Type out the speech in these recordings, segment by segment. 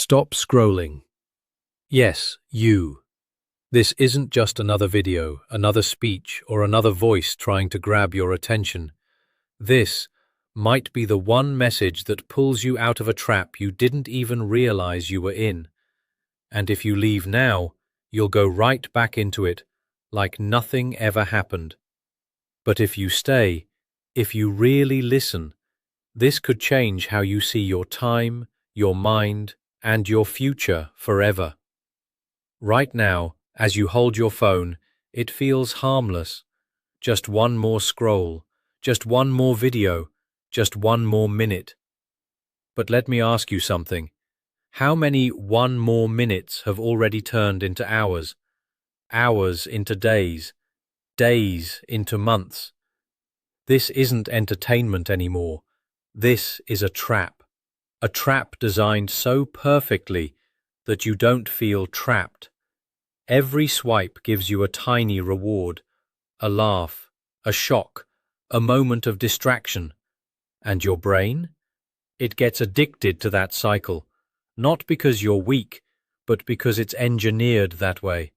Stop scrolling. Yes, you. This isn't just another video, another speech, or another voice trying to grab your attention. This might be the one message that pulls you out of a trap you didn't even realize you were in. And if you leave now, you'll go right back into it, like nothing ever happened. But if you stay, if you really listen, this could change how you see your time, your mind, and your future forever. Right now, as you hold your phone, it feels harmless. Just one more scroll, just one more video, just one more minute. But let me ask you something. How many one more minutes have already turned into hours? Hours into days, days into months. This isn't entertainment anymore. This is a trap designed so perfectly that you don't feel trapped. Every swipe gives you a tiny reward, a laugh, a shock, a moment of distraction. And your brain? It gets addicted to that cycle, not because you're weak, but because it's engineered that way.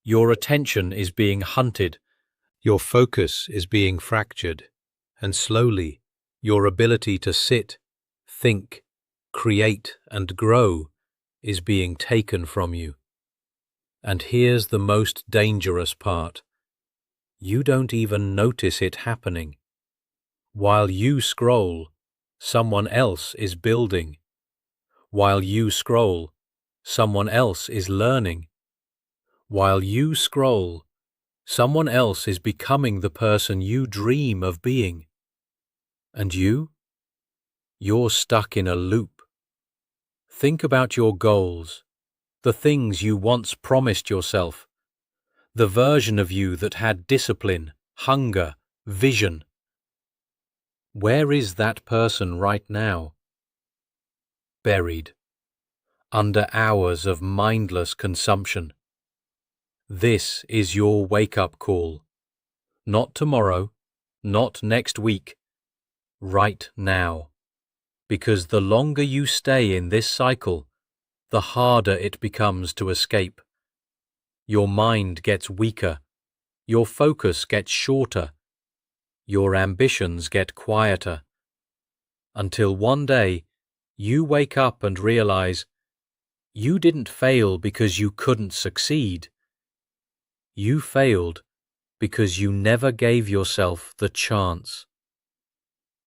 Your attention is being hunted, your focus is being fractured, and slowly, your ability to sit, think, create, and grow is being taken from you. And here's the most dangerous part. You don't even notice it happening. While you scroll, someone else is building. While you scroll, someone else is learning. While you scroll, someone else is becoming the person you dream of being. And you? You're stuck in a loop. Think about your goals, the things you once promised yourself, the version of you that had discipline, hunger, vision. Where is that person right now? Buried, under hours of mindless consumption. This is your wake-up call. Not tomorrow, not next week, right now. Because the longer you stay in this cycle, the harder it becomes to escape. Your mind gets weaker, your focus gets shorter, your ambitions get quieter, until one day you wake up and realize you didn't fail because you couldn't succeed. You failed because you never gave yourself the chance.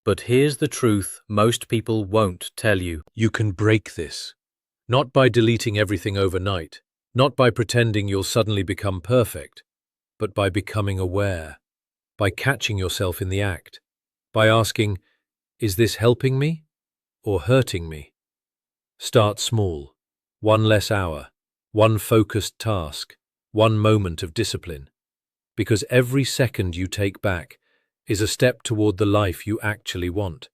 But here's the truth most people won't tell you. You can break this. Not by deleting everything overnight, not by pretending you'll suddenly become perfect, but by becoming aware, by catching yourself in the act, by asking, is this helping me or hurting me? Start small. One less hour, one focused task, one moment of discipline. Because every second you take back is a step toward the life you actually want.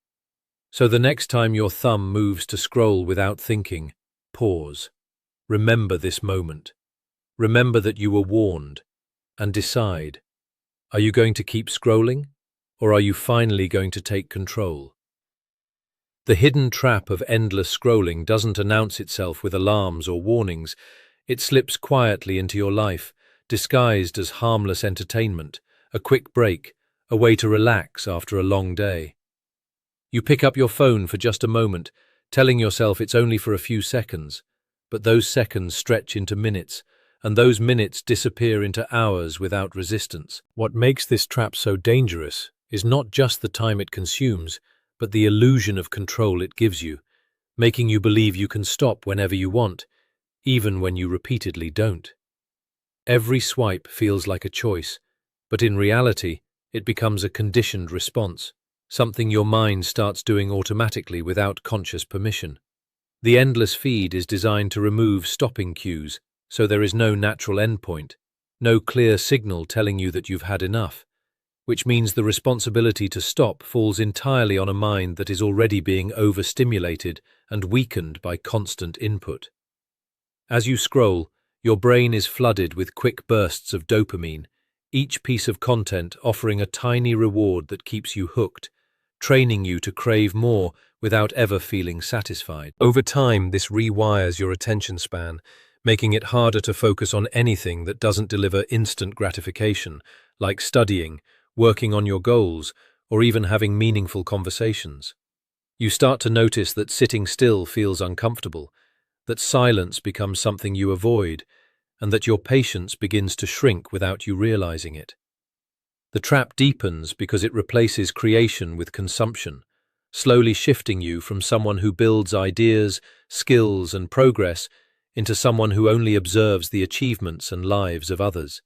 So the next time your thumb moves to scroll without thinking, pause. Remember this moment. Remember that you were warned. And decide, are you going to keep scrolling, or are you finally going to take control? The hidden trap of endless scrolling doesn't announce itself with alarms or warnings. It slips quietly into your life, disguised as harmless entertainment, a quick break, a way to relax after a long day. You pick up your phone for just a moment, telling yourself it's only for a few seconds, but those seconds stretch into minutes, and those minutes disappear into hours without resistance. What makes this trap so dangerous is not just the time it consumes, but the illusion of control it gives you, making you believe you can stop whenever you want, even when you repeatedly don't. Every swipe feels like a choice, but in reality, it becomes a conditioned response, something your mind starts doing automatically without conscious permission. The endless feed is designed to remove stopping cues, so there is no natural endpoint, no clear signal telling you that you've had enough, which means the responsibility to stop falls entirely on a mind that is already being overstimulated and weakened by constant input. As you scroll, your brain is flooded with quick bursts of dopamine, each piece of content offering a tiny reward that keeps you hooked, training you to crave more without ever feeling satisfied. Over time, this rewires your attention span, making it harder to focus on anything that doesn't deliver instant gratification, like studying, working on your goals, or even having meaningful conversations. You start to notice that sitting still feels uncomfortable, that silence becomes something you avoid, and that your patience begins to shrink without you realizing it. The trap deepens because it replaces creation with consumption, slowly shifting you from someone who builds ideas, skills, and progress into someone who only observes the achievements and lives of others.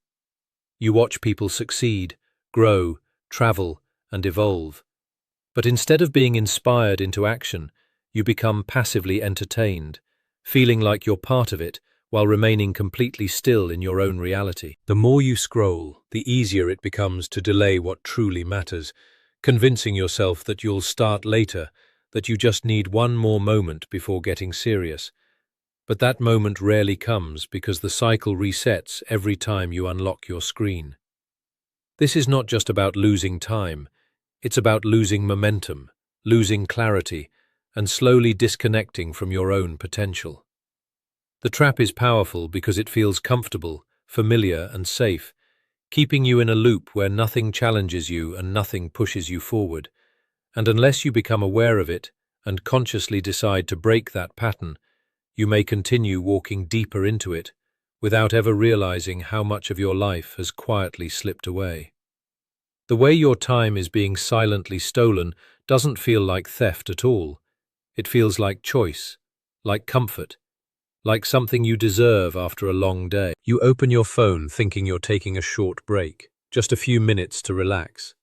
You watch people succeed, grow, travel, and evolve. But instead of being inspired into action, you become passively entertained, feeling like you're part of it while remaining completely still in your own reality. The more you scroll, the easier it becomes to delay what truly matters, convincing yourself that you'll start later, that you just need one more moment before getting serious. But that moment rarely comes because the cycle resets every time you unlock your screen. This is not just about losing time, it's about losing momentum, losing clarity, and slowly disconnecting from your own potential. The trap is powerful because it feels comfortable, familiar, and safe, keeping you in a loop where nothing challenges you and nothing pushes you forward. And unless you become aware of it and consciously decide to break that pattern, you may continue walking deeper into it without ever realizing how much of your life has quietly slipped away. The way your time is being silently stolen doesn't feel like theft at all. It feels like choice, like comfort, like something you deserve after a long day. You open your phone thinking you're taking a short break, just a few minutes to relax.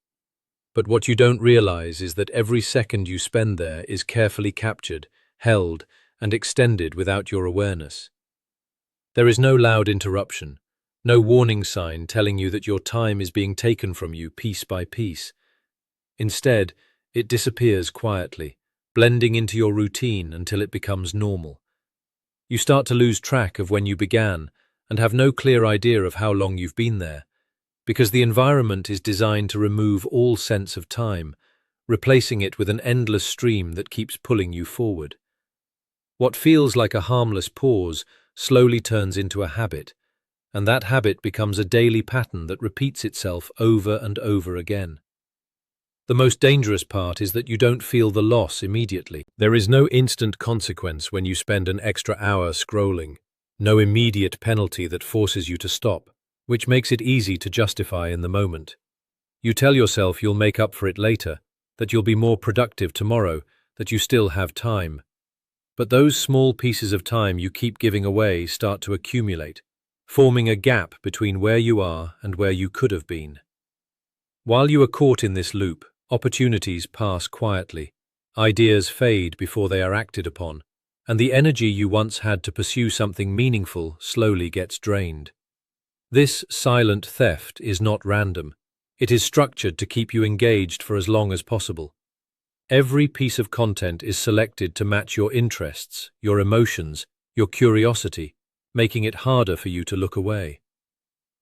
But what you don't realize is that every second you spend there is carefully captured, held, and extended without your awareness. There is no loud interruption, no warning sign telling you that your time is being taken from you piece by piece. Instead, it disappears quietly, blending into your routine until it becomes normal. You start to lose track of when you began and have no clear idea of how long you've been there, because the environment is designed to remove all sense of time, replacing it with an endless stream that keeps pulling you forward. What feels like a harmless pause slowly turns into a habit, and that habit becomes a daily pattern that repeats itself over and over again. The most dangerous part is that you don't feel the loss immediately. There is no instant consequence when you spend an extra hour scrolling, no immediate penalty that forces you to stop, which makes it easy to justify in the moment. You tell yourself you'll make up for it later, that you'll be more productive tomorrow, that you still have time. But those small pieces of time you keep giving away start to accumulate, forming a gap between where you are and where you could have been. While you are caught in this loop, opportunities pass quietly, ideas fade before they are acted upon, and the energy you once had to pursue something meaningful slowly gets drained. This silent theft is not random. It is structured to keep you engaged for as long as possible. Every piece of content is selected to match your interests, your emotions, your curiosity, making it harder for you to look away.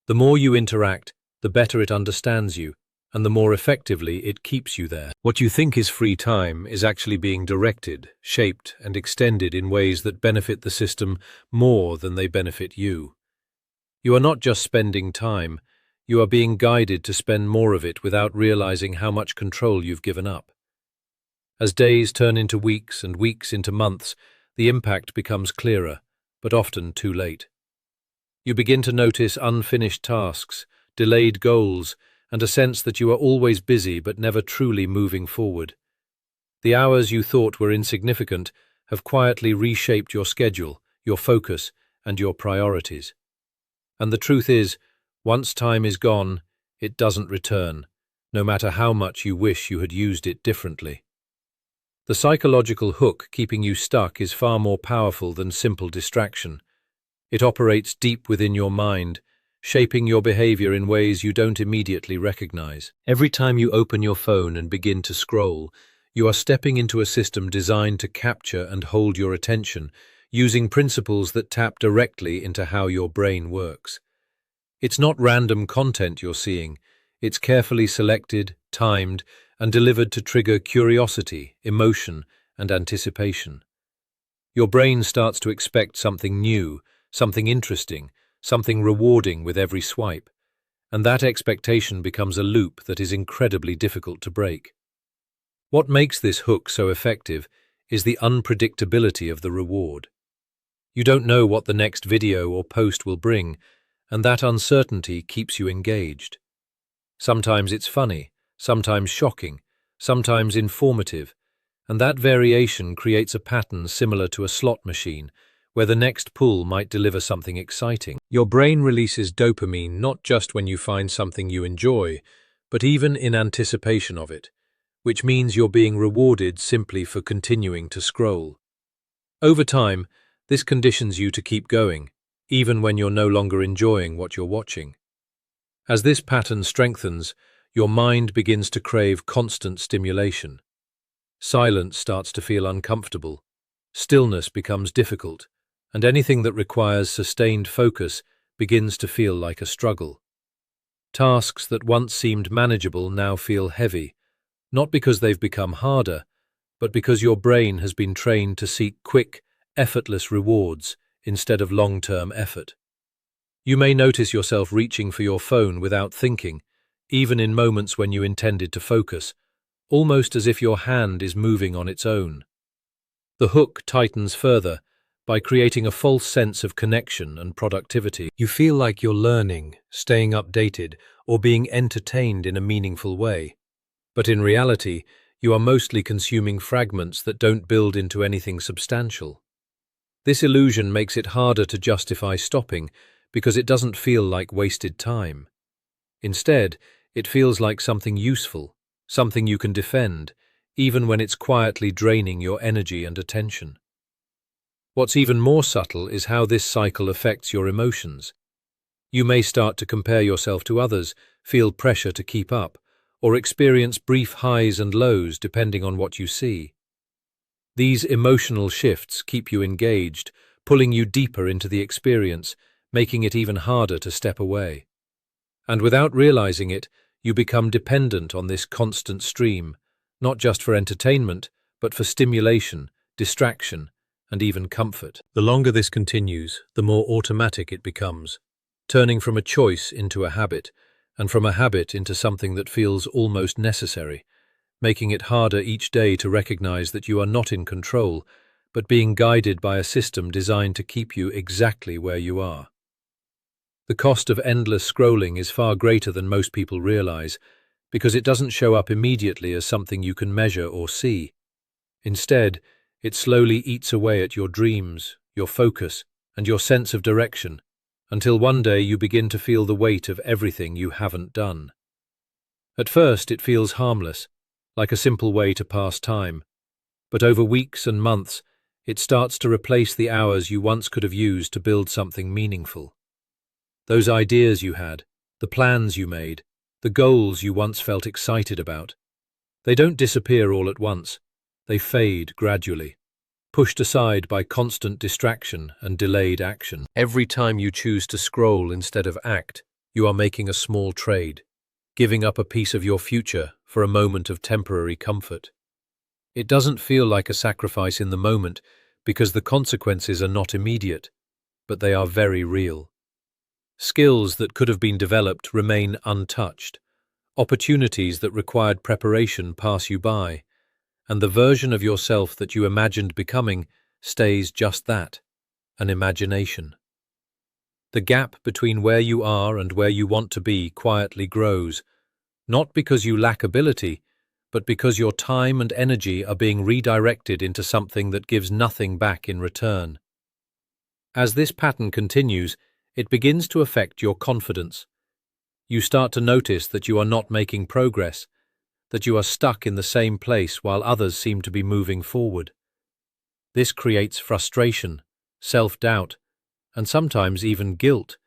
The more you interact, the better it understands you, and the more effectively it keeps you there. What you think is free time is actually being directed, shaped, and extended in ways that benefit the system more than they benefit you. You are not just spending time, you are being guided to spend more of it without realizing how much control you've given up. As days turn into weeks and weeks into months, the impact becomes clearer, but often too late. You begin to notice unfinished tasks, delayed goals, and a sense that you are always busy but never truly moving forward. The hours you thought were insignificant have quietly reshaped your schedule, your focus, and your priorities. And the truth is, once time is gone, it doesn't return, no matter how much you wish you had used it differently. The psychological hook keeping you stuck is far more powerful than simple distraction. It operates deep within your mind, shaping your behavior in ways you don't immediately recognize. Every time you open your phone and begin to scroll, you are stepping into a system designed to capture and hold your attention, using principles that tap directly into how your brain works. It's not random content you're seeing. It's carefully selected, timed, and delivered to trigger curiosity, emotion, and anticipation. Your brain starts to expect something new, something interesting, something rewarding with every swipe, and that expectation becomes a loop that is incredibly difficult to break. What makes this hook so effective is the unpredictability of the reward. You don't know what the next video or post will bring, and that uncertainty keeps you engaged. Sometimes it's funny, sometimes shocking, sometimes informative, and that variation creates a pattern similar to a slot machine, where the next pull might deliver something exciting. Your brain releases dopamine not just when you find something you enjoy, but even in anticipation of it, which means you're being rewarded simply for continuing to scroll. Over time, this conditions you to keep going, even when you're no longer enjoying what you're watching. As this pattern strengthens, your mind begins to crave constant stimulation. Silence starts to feel uncomfortable, stillness becomes difficult, and anything that requires sustained focus begins to feel like a struggle. Tasks that once seemed manageable now feel heavy, not because they've become harder, but because your brain has been trained to seek quick, effortless rewards instead of long-term effort. You may notice yourself reaching for your phone without thinking, even in moments when you intended to focus, almost as if your hand is moving on its own. The hook tightens further by creating a false sense of connection and productivity. You feel like you're learning, staying updated, or being entertained in a meaningful way. But in reality, you are mostly consuming fragments that don't build into anything substantial. This illusion makes it harder to justify stopping because it doesn't feel like wasted time. Instead, it feels like something useful, something you can defend, even when it's quietly draining your energy and attention. What's even more subtle is how this cycle affects your emotions. You may start to compare yourself to others, feel pressure to keep up, or experience brief highs and lows depending on what you see. These emotional shifts keep you engaged, pulling you deeper into the experience, making it even harder to step away. And without realizing it, you become dependent on this constant stream, not just for entertainment, but for stimulation, distraction, and even comfort. The longer this continues, the more automatic it becomes, turning from a choice into a habit, and from a habit into something that feels almost necessary, making it harder each day to recognize that you are not in control, but being guided by a system designed to keep you exactly where you are. The cost of endless scrolling is far greater than most people realize, because it doesn't show up immediately as something you can measure or see. Instead, it slowly eats away at your dreams, your focus, and your sense of direction, until one day you begin to feel the weight of everything you haven't done. At first, it feels harmless, like a simple way to pass time, but over weeks and months, it starts to replace the hours you once could have used to build something meaningful. Those ideas you had, the plans you made, the goals you once felt excited about, they don't disappear all at once, they fade gradually, pushed aside by constant distraction and delayed action. Every time you choose to scroll instead of act, you are making a small trade, giving up a piece of your future for a moment of temporary comfort. It doesn't feel like a sacrifice in the moment because the consequences are not immediate, but they are very real. Skills that could have been developed remain untouched. Opportunities that required preparation pass you by, and the version of yourself that you imagined becoming stays just that, an imagination. The gap between where you are and where you want to be quietly grows, not because you lack ability, but because your time and energy are being redirected into something that gives nothing back in return. As this pattern continues, it begins to affect your confidence. You start to notice that you are not making progress, that you are stuck in the same place while others seem to be moving forward. This creates frustration, self-doubt, and sometimes even guilt,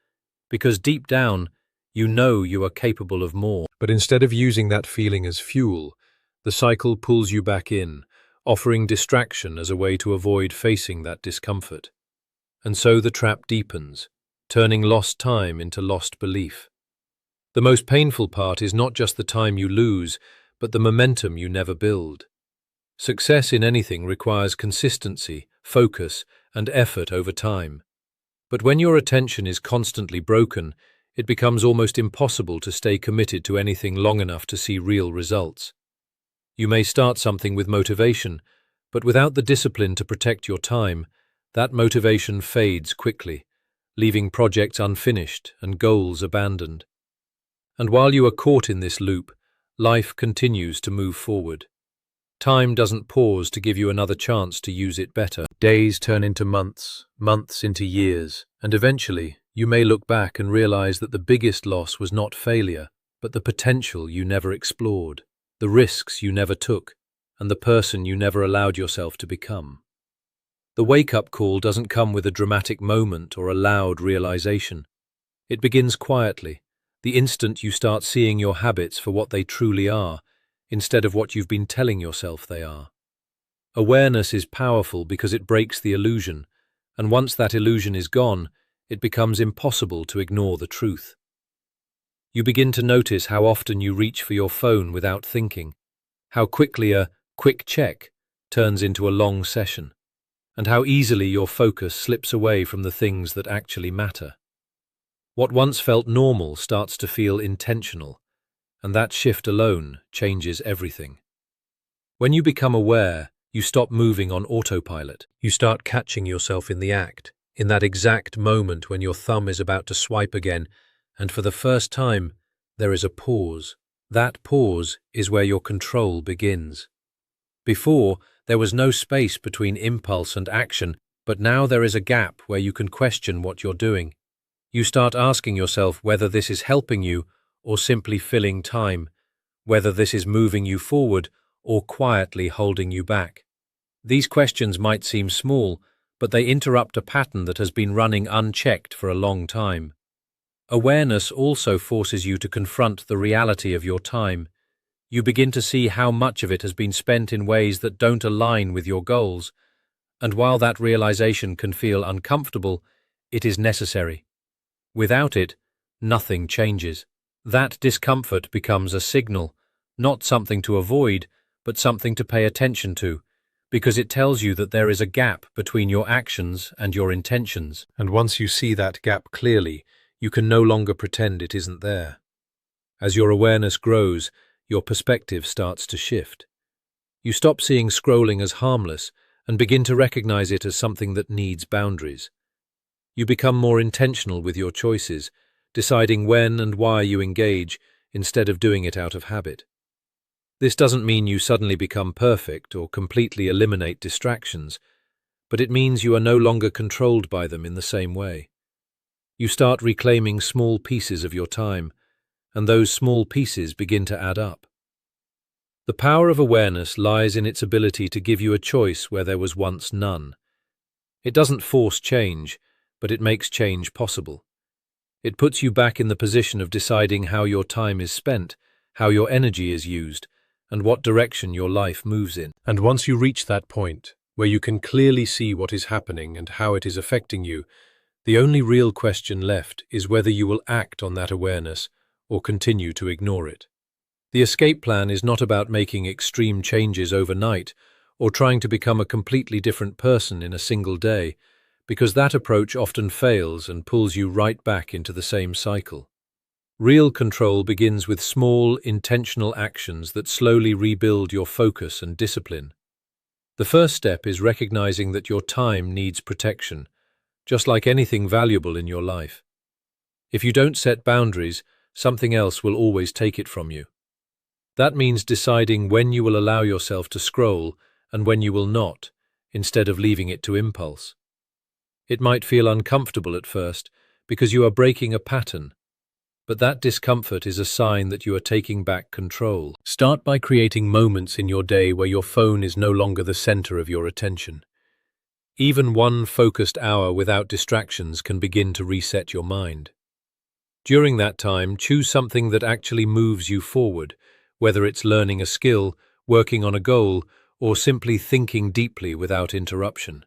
because deep down, you know you are capable of more. But instead of using that feeling as fuel, the cycle pulls you back in, offering distraction as a way to avoid facing that discomfort. And so the trap deepens, turning lost time into lost belief. The most painful part is not just the time you lose, but the momentum you never build. Success in anything requires consistency, focus, and effort over time. But when your attention is constantly broken, it becomes almost impossible to stay committed to anything long enough to see real results. You may start something with motivation, but without the discipline to protect your time, that motivation fades quickly, leaving projects unfinished and goals abandoned. And while you are caught in this loop, life continues to move forward. Time doesn't pause to give you another chance to use it better. Days turn into months, months into years, and eventually you may look back and realize that the biggest loss was not failure, but the potential you never explored, the risks you never took, and the person you never allowed yourself to become. The wake-up call doesn't come with a dramatic moment or a loud realization. It begins quietly, the instant you start seeing your habits for what they truly are, instead of what you've been telling yourself they are. Awareness is powerful because it breaks the illusion, and once that illusion is gone, it becomes impossible to ignore the truth. You begin to notice how often you reach for your phone without thinking, how quickly a quick check turns into a long session, and how easily your focus slips away from the things that actually matter. What once felt normal starts to feel intentional, and that shift alone changes everything. When you become aware, you stop moving on autopilot. You start catching yourself in the act, in that exact moment when your thumb is about to swipe again, and for the first time, there is a pause. That pause is where your control begins. Before, there was no space between impulse and action, but now there is a gap where you can question what you're doing. You start asking yourself whether this is helping you or simply filling time, whether this is moving you forward or quietly holding you back. These questions might seem small, but they interrupt a pattern that has been running unchecked for a long time. Awareness also forces you to confront the reality of your time. You begin to see how much of it has been spent in ways that don't align with your goals, and while that realization can feel uncomfortable, it is necessary. Without it, nothing changes. That discomfort becomes a signal, not something to avoid, but something to pay attention to, because it tells you that there is a gap between your actions and your intentions. And once you see that gap clearly, you can no longer pretend it isn't there. As your awareness grows, your perspective starts to shift. You stop seeing scrolling as harmless and begin to recognize it as something that needs boundaries. You become more intentional with your choices, deciding when and why you engage instead of doing it out of habit. This doesn't mean you suddenly become perfect or completely eliminate distractions, but it means you are no longer controlled by them in the same way. You start reclaiming small pieces of your time, and those small pieces begin to add up. The power of awareness lies in its ability to give you a choice where there was once none. It doesn't force change, but it makes change possible. It puts you back in the position of deciding how your time is spent, how your energy is used, and what direction your life moves in. And once you reach that point, where you can clearly see what is happening and how it is affecting you, the only real question left is whether you will act on that awareness or continue to ignore it. The escape plan is not about making extreme changes overnight or trying to become a completely different person in a single day, because that approach often fails and pulls you right back into the same cycle. Real control begins with small, intentional actions that slowly rebuild your focus and discipline. The first step is recognizing that your time needs protection, just like anything valuable in your life. If you don't set boundaries, something else will always take it from you. That means deciding when you will allow yourself to scroll and when you will not, instead of leaving it to impulse. It might feel uncomfortable at first because you are breaking a pattern, but that discomfort is a sign that you are taking back control. Start by creating moments in your day where your phone is no longer the center of your attention. Even one focused hour without distractions can begin to reset your mind. During that time, choose something that actually moves you forward, whether it's learning a skill, working on a goal, or simply thinking deeply without interruption.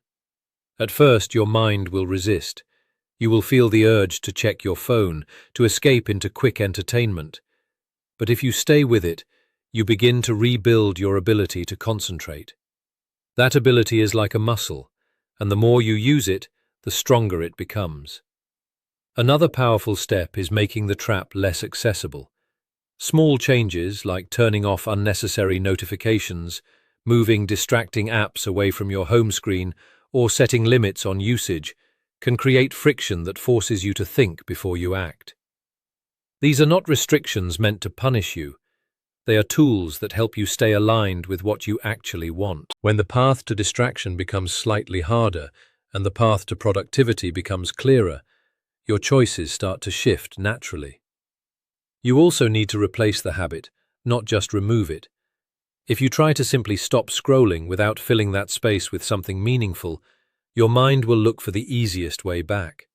At first, your mind will resist. You will feel the urge to check your phone, to escape into quick entertainment. But if you stay with it, you begin to rebuild your ability to concentrate. That ability is like a muscle, and the more you use it, the stronger it becomes. Another powerful step is making the trap less accessible. Small changes like turning off unnecessary notifications, moving distracting apps away from your home screen, or setting limits on usage can create friction that forces you to think before you act. These are not restrictions meant to punish you. They are tools that help you stay aligned with what you actually want. When the path to distraction becomes slightly harder and the path to productivity becomes clearer, your choices start to shift naturally. You also need to replace the habit, not just remove it. If you try to simply stop scrolling without filling that space with something meaningful, your mind will look for the easiest way back.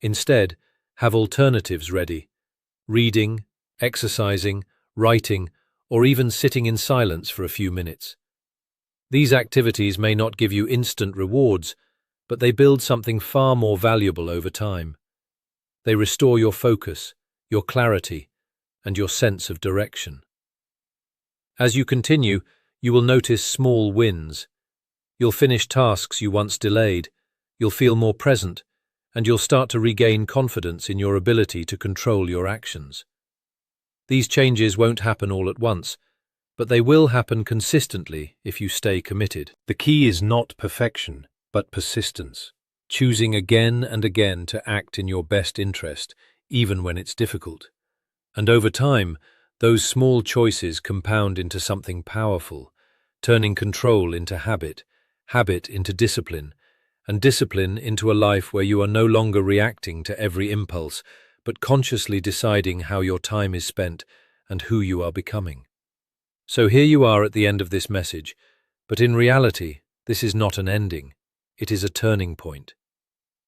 Instead, have alternatives ready: reading, exercising, writing, or even sitting in silence for a few minutes. These activities may not give you instant rewards, but they build something far more valuable over time. They restore your focus, your clarity, and your sense of direction. As you continue, you will notice small wins. You'll finish tasks you once delayed, you'll feel more present, and you'll start to regain confidence in your ability to control your actions. These changes won't happen all at once, but they will happen consistently if you stay committed. The key is not perfection, but persistence. Choosing again and again to act in your best interest, even when it's difficult. And over time, those small choices compound into something powerful, turning control into habit, habit into discipline, and discipline into a life where you are no longer reacting to every impulse, but consciously deciding how your time is spent and who you are becoming. So here you are at the end of this message, but in reality, this is not an ending. It is a turning point.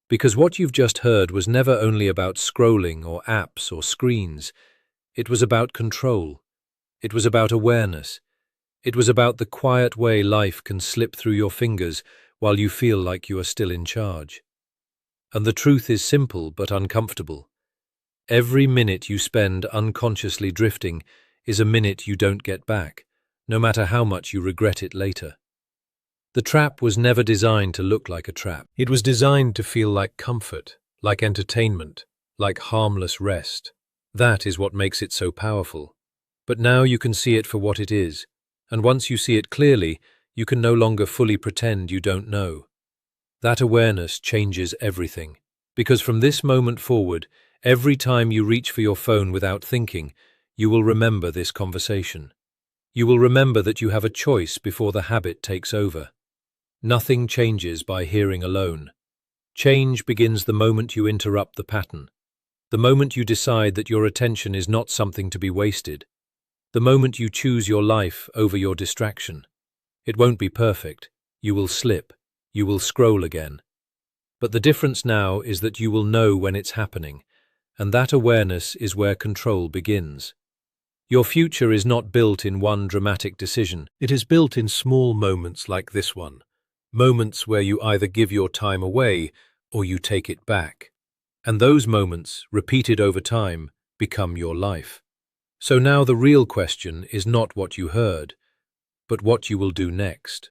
Because what you've just heard was never only about scrolling or apps or screens. It was about control. It was about awareness. It was about the quiet way life can slip through your fingers while you feel like you are still in charge. And the truth is simple but uncomfortable. Every minute you spend unconsciously drifting is a minute you don't get back, no matter how much you regret it later. The trap was never designed to look like a trap. It was designed to feel like comfort, like entertainment, like harmless rest. That is what makes it so powerful. But now you can see it for what it is, and once you see it clearly, you can no longer fully pretend you don't know. That awareness changes everything, because from this moment forward, every time you reach for your phone without thinking, you will remember this conversation. You will remember that you have a choice before the habit takes over. Nothing changes by hearing alone. Change begins the moment you interrupt the pattern, the moment you decide that your attention is not something to be wasted, the moment you choose your life over your distraction. It won't be perfect. You will slip. You will scroll again. But the difference now is that you will know when it's happening, and that awareness is where control begins. Your future is not built in one dramatic decision. It is built in small moments like this one. Moments where you either give your time away or you take it back. And those moments, repeated over time, become your life. So now the real question is not what you heard, but what you will do next.